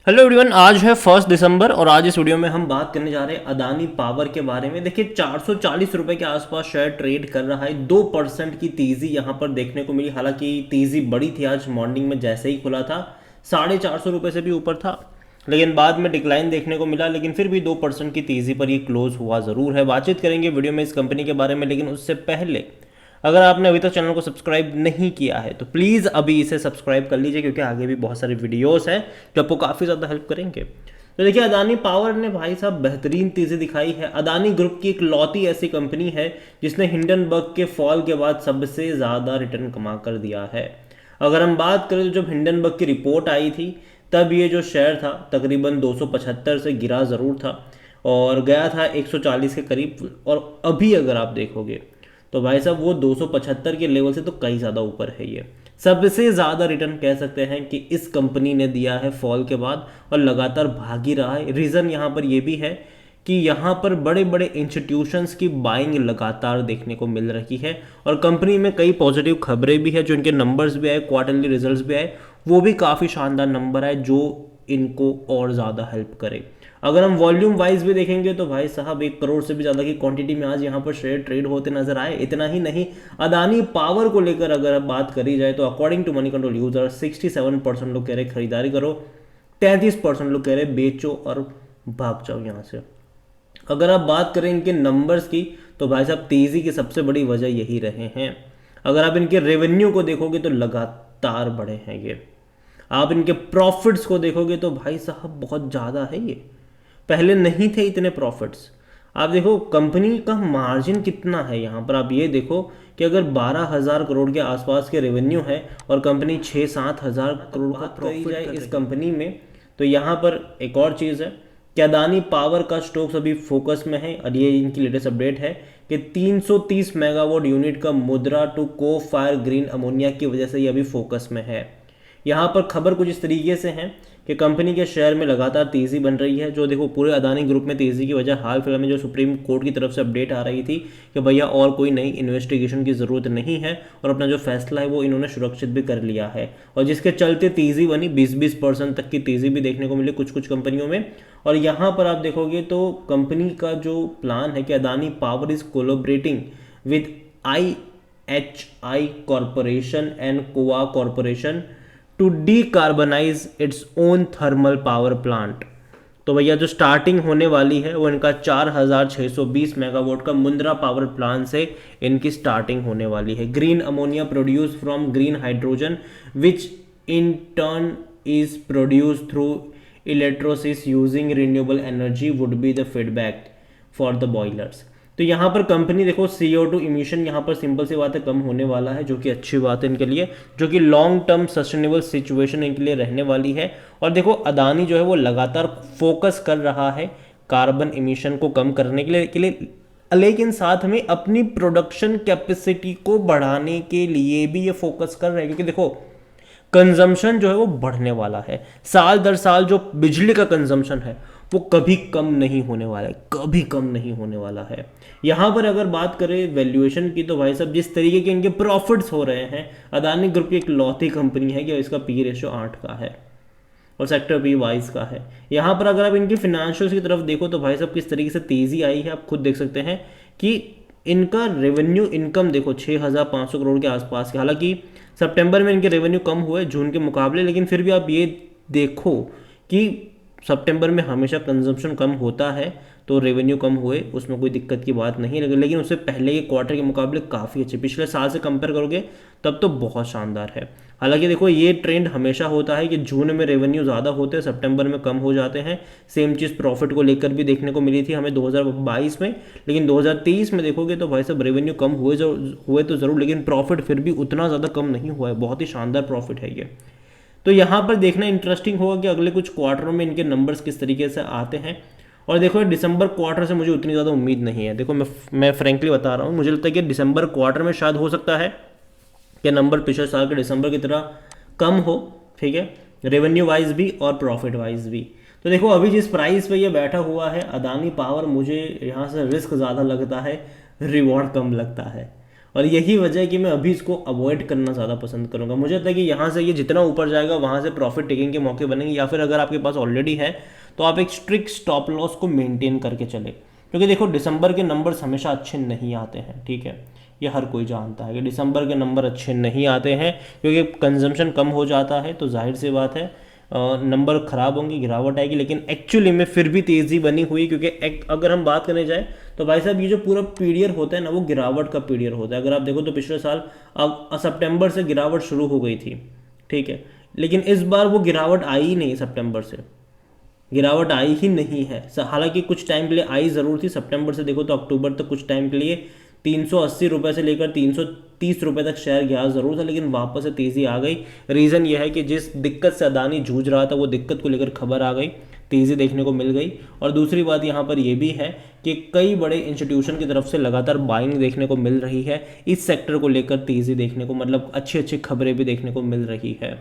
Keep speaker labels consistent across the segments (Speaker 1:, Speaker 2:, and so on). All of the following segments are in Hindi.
Speaker 1: हेलो एवरीवन, आज है 1 दिसंबर और आज इस वीडियो में हम बात करने जा रहे हैं अदानी पावर के बारे में। देखिए 440 रुपए के आसपास शेयर ट्रेड कर रहा है। 2% की तेजी यहाँ पर देखने को मिली। हालांकि तेजी बड़ी थी आज मॉर्निंग में, जैसे ही खुला था 450 रुपये से भी ऊपर था, लेकिन बाद में डिक्लाइन देखने को मिला। लेकिन फिर भी 2% की तेजी पर ये क्लोज हुआ ज़रूर है। बातचीत करेंगे वीडियो में इस कंपनी के बारे में, लेकिन उससे पहले अगर आपने अभी तक चैनल को सब्सक्राइब नहीं किया है तो प्लीज़ अभी इसे सब्सक्राइब कर लीजिए, क्योंकि आगे भी बहुत सारे वीडियोस हैं जो आपको काफ़ी ज़्यादा हेल्प करेंगे। तो देखिए, अदानी पावर ने भाई साहब बेहतरीन तेज़ी दिखाई है। अदानी ग्रुप की एक लौती ऐसी कंपनी है जिसने हिंडनबर्ग के फॉल के बाद सबसे ज़्यादा रिटर्न कमा कर दिया है। अगर हम बात करें तो जब हिंडनबर्ग की रिपोर्ट आई थी तब ये जो शेयर था तकरीबन 275 से गिरा ज़रूर था और गया था 140 के करीब। और अभी अगर आप देखोगे तो भाई साहब वो 275 के लेवल से तो कई ज़्यादा ऊपर है। ये सबसे ज़्यादा रिटर्न कह सकते हैं कि इस कंपनी ने दिया है फॉल के बाद, और लगातार भाग ही रहा है। रीज़न यहाँ पर ये भी है कि यहाँ पर बड़े बड़े इंस्टीट्यूशंस की बाइंग लगातार देखने को मिल रही है, और कंपनी में कई पॉजिटिव खबरें भी है। जो इनके नंबर्स भी आए, क्वार्टरली रिजल्ट्स भी आए, वो भी काफ़ी शानदार नंबर आए जो इनको और ज़्यादा हेल्प करे। अगर हम वॉल्यूम वाइज भी देखेंगे तो भाई साहब 1 करोड़ से भी ज़्यादा की क्वांटिटी में आज यहाँ पर शेयर ट्रेड होते नजर आए। इतना ही नहीं, अदानी पावर को लेकर अगर बात करी जाए तो according to Moneycontrol user 67% लोग कह रहे खरीदारी करो, 33% लोग कह रहे बेचो और भाग जाओ यहाँ से। अगर आप बात करें इनके नंबर्स की तो भाई साहब तेज़ी की सबसे बड़ी वजह यही रहे हैं। अगर आप इनके रेवेन्यू को देखोगे तो लगातार बढ़े हैं ये। आप इनके प्रॉफिट्स को देखोगे तो भाई साहब बहुत ज़्यादा है ये, पहले नहीं थे इतने प्रॉफिट्स। आप देखो कंपनी का मार्जिन कितना है। यहाँ पर आप ये देखो कि अगर 12,000 करोड़ के आसपास के रेवेन्यू है और कंपनी 6-7 हज़ार करोड़ का प्रॉफिट जाए इस कंपनी में, तो यहाँ पर एक और चीज़ है कि अदानी पावर का स्टॉक्स अभी फोकस में है। और ये इनकी लेटेस्ट अपडेट है कि 330 मेगावाट यूनिट का मुद्रा टू को फायर ग्रीन अमोनिया की वजह से ये अभी फोकस में है। यहाँ पर खबर कुछ इस तरीके से है कि कंपनी के शेयर में लगातार तेज़ी बन रही है। जो देखो पूरे अदानी ग्रुप में तेज़ी की वजह हाल फिलहाल में जो सुप्रीम कोर्ट की तरफ से अपडेट आ रही थी कि भैया और कोई नई इन्वेस्टिगेशन की ज़रूरत नहीं है, और अपना जो फैसला है वो इन्होंने सुरक्षित भी कर लिया है, और जिसके चलते तेज़ी बनी। 20-20% तक की तेज़ी भी देखने को मिली कुछ कुछ कंपनियों में। और यहाँ पर आप देखोगे तो कंपनी का जो प्लान है कि Adani power is collaborating with IHI corporation and Koa corporation to decarbonize its own thermal power plant. तो भैया जो स्टार्टिंग होने वाली है वो इनका 4,620 मेगावाट का मुंद्रा पावर प्लांट से इनकी स्टार्टिंग होने वाली है। Green ammonia produce from green hydrogen which in turn is produce through electrolysis using renewable energy would be the feedback for the boilers. तो यहाँ पर कंपनी देखो CO2 इमिशन यहाँ पर सिंपल सी बात है कम होने वाला है, जो कि अच्छी बात है इनके लिए, जो कि लॉन्ग टर्म सस्टेनेबल सिचुएशन इनके लिए रहने वाली है। और देखो अदानी जो है वो लगातार फोकस कर रहा है कार्बन इमिशन को कम करने के लिए, लेकिन साथ में अपनी प्रोडक्शन कैपेसिटी को बढ़ाने के लिए भी ये फोकस कर रहे हैं। क्योंकि देखो कंजम्पशन जो है वो बढ़ने वाला है। साल दर साल जो बिजली का कंजम्पशन है वो कभी कम नहीं होने वाला है, कभी कम नहीं होने वाला है। यहाँ पर अगर बात करें वैल्यूएशन की तो भाई साहब जिस तरीके के इनके प्रॉफिट्स हो रहे हैं, अदानी ग्रुप की एक लौती कंपनी है कि इसका पी रेशियो 8 का है और सेक्टर बी 22 का है। यहाँ पर अगर आप इनकी फिनेंशियल्स की तरफ देखो तो भाई साहब किस तरीके से तेज़ी आई है आप खुद देख सकते हैं कि इनका रेवेन्यू इनकम देखो 6,500 करोड़ के आसपास के। हालांकि सितंबर में इनके रेवेन्यू कम हुए जून के मुकाबले, लेकिन फिर भी आप ये देखो कि सितंबर में हमेशा कंजम्पशन कम होता है तो रेवेन्यू कम हुए, उसमें कोई दिक्कत की बात नहीं लगी। लेकिन उससे पहले के क्वार्टर के मुकाबले काफ़ी अच्छे, पिछले साल से कंपेयर करोगे तब तो बहुत शानदार है। हालांकि देखो ये ट्रेंड हमेशा होता है कि जून में रेवेन्यू ज़्यादा होते हैं, सितंबर में कम हो जाते हैं। सेम चीज़ प्रॉफिट को लेकर भी देखने को मिली थी हमें 2022 में, लेकिन 2023 में देखोगे तो भाई साहब रेवेन्यू कम हुए तो ज़रूर, लेकिन प्रॉफिट फिर भी उतना ज़्यादा कम नहीं हुआ है। बहुत ही शानदार प्रॉफिट है ये। तो यहाँ पर देखना इंटरेस्टिंग होगा कि अगले कुछ क्वार्टरों में इनके नंबर्स किस तरीके से आते हैं। और देखो दिसंबर क्वार्टर से मुझे उतनी ज़्यादा उम्मीद नहीं है। देखो मैं फ्रेंकली बता रहा हूँ, मुझे लगता है कि दिसंबर क्वार्टर में शायद हो सकता है कि नंबर पिछले साल के दिसंबर की तरह कम हो, ठीक है, रेवेन्यू वाइज भी और प्रॉफिट वाइज भी। तो देखो अभी जिस प्राइस पे ये बैठा हुआ है अदानी पावर, मुझे यहाँ से रिस्क ज़्यादा लगता है, रिवॉर्ड कम लगता है। और यही वजह है कि मैं अभी इसको अवॉइड करना ज़्यादा पसंद करूँगा। मुझे लगता है कि यहाँ से ये जितना ऊपर जाएगा वहाँ से प्रॉफिट टेकिंग के मौके बनेंगे, या फिर अगर आपके पास ऑलरेडी है तो आप एक स्ट्रिक्ट स्टॉप लॉस को मेंटेन करके चले, क्योंकि देखो दिसंबर के नंबर्स हमेशा अच्छे नहीं आते हैं, ठीक है। ये हर कोई जानता है कि दिसंबर के नंबर अच्छे नहीं आते हैं, क्योंकि कंजम्पशन कम हो जाता है, तो जाहिर सी बात है नंबर ख़राब होंगे, गिरावट आएगी। लेकिन एक्चुअली में फिर भी तेज़ी बनी हुई, क्योंकि अगर हम बात करने जाए तो भाई साहब ये जो पूरा पीरियड होता है ना, वो गिरावट का पीरियड होता है। अगर आप देखो तो पिछले साल सितंबर से गिरावट शुरू हो गई थी, ठीक है, लेकिन इस बार वो गिरावट आई ही नहीं, सितंबर से गिरावट आई ही नहीं है। हालांकि कुछ टाइम के लिए आई ज़रूर थी, सितंबर से देखो तो अक्टूबर तक कुछ टाइम के लिए 380 रुपये से लेकर 330 रुपये तक शेयर गया ज़रूर था, लेकिन वापस से तेज़ी आ गई। रीज़न यह है कि जिस दिक्कत से अदानी जूझ रहा था वो दिक्कत को लेकर खबर आ गई, तेज़ी देखने को मिल गई। और दूसरी बात यहाँ पर यह भी है कि कई बड़े इंस्टीट्यूशन की तरफ से लगातार बाइंग देखने को मिल रही है इस सेक्टर को लेकर, तेज़ी देखने को, मतलब अच्छी अच्छी खबरें भी देखने को मिल रही है।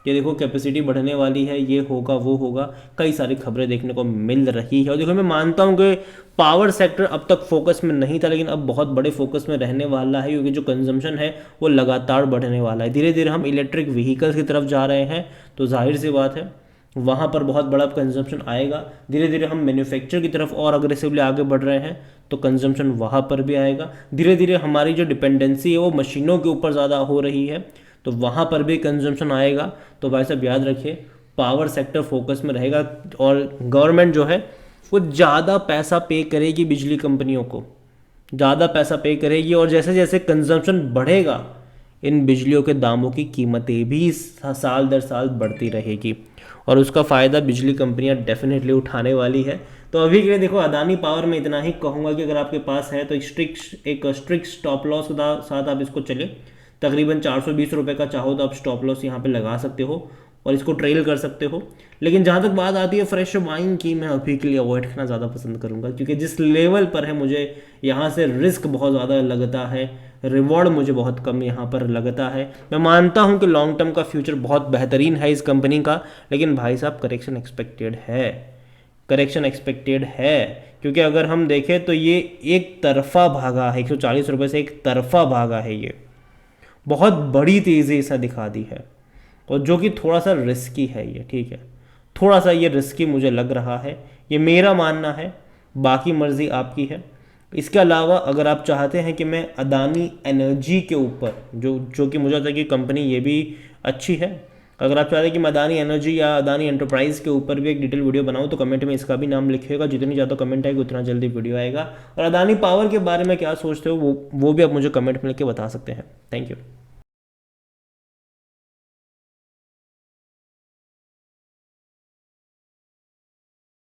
Speaker 1: ये देखो कैपेसिटी बढ़ने वाली है, ये होगा वो होगा, कई सारी खबरें देखने को मिल रही है। और देखो मैं मानता हूँ कि पावर सेक्टर अब तक फोकस में नहीं था, लेकिन अब बहुत बड़े फोकस में रहने वाला है, क्योंकि जो कंजम्पशन है वो लगातार बढ़ने वाला है। धीरे धीरे हम इलेक्ट्रिक व्हीकल्स की तरफ जा रहे हैं, तो जाहिर सी बात है वहाँ पर बहुत बड़ा कंजम्पशन आएगा। धीरे धीरे हम मैन्युफैक्चर की तरफ और अग्रेसिवली आगे बढ़ रहे हैं, तो कंजम्पशन वहाँ पर भी आएगा। धीरे धीरे हमारी जो डिपेंडेंसी है वो मशीनों के ऊपर ज़्यादा हो रही है, तो वहाँ पर भी कंजम्पशन आएगा। तो भाई साहब याद रखिए, पावर सेक्टर फोकस में रहेगा, और गवर्नमेंट जो है वो ज़्यादा पैसा पे करेगी बिजली कंपनियों को, ज़्यादा पैसा पे करेगी, और जैसे जैसे कंजम्पशन बढ़ेगा इन बिजलियों के दामों की कीमतें भी साल दर साल बढ़ती रहेगी, और उसका फ़ायदा बिजली कंपनियां डेफिनेटली उठाने वाली है। तो अभी के लिए देखो अदानी पावर में इतना ही कहूँगा कि अगर आपके पास है तो एक स्ट्रिक्ट स्टॉप लॉस के साथ आप इसको चले। तकरीबन 420 रुपये का चाहो तो आप स्टॉप लॉस यहाँ पे लगा सकते हो और इसको ट्रेल कर सकते हो। लेकिन जहाँ तक बात आती है फ्रेश बाइंग की, मैं अभी के लिए अवॉइड करना ज़्यादा पसंद करूँगा, क्योंकि जिस लेवल पर है मुझे यहाँ से रिस्क बहुत ज़्यादा लगता है, रिवॉर्ड मुझे बहुत कम यहाँ पर लगता है। मैं मानता हूँ कि लॉन्ग टर्म का फ्यूचर बहुत बेहतरीन है इस कंपनी का, लेकिन भाई साहब करेक्शन एक्सपेक्टेड है, करेक्शन एक्सपेक्टेड है। क्योंकि अगर हम देखें तो ये एक तरफा भागा है, 140 रुपये से एक तरफा भागा है, ये बहुत बड़ी तेज़ी इसने दिखा दी है, और जो कि थोड़ा सा रिस्की है ये, ठीक है, थोड़ा सा ये रिस्की मुझे लग रहा है, ये मेरा मानना है, बाकी मर्ज़ी आपकी है। इसके अलावा अगर आप चाहते हैं कि मैं अदानी एनर्जी के ऊपर, जो कि मुझे लगता है कि कंपनी ये भी अच्छी है, अगर आप चाहते हैं कि मैं अदानी एनर्जी या अदानी एंटरप्राइज़ के ऊपर भी एक डिटेल वीडियो बनाऊं तो कमेंट में इसका भी नाम लिखिएगा। जितनी ज़्यादा कमेंट आएगी उतना जल्दी वीडियो आएगा। और अदानी पावर के बारे में क्या सोचते हो वो भी आप मुझे कमेंट में लिख के बता सकते हैं। Thank you.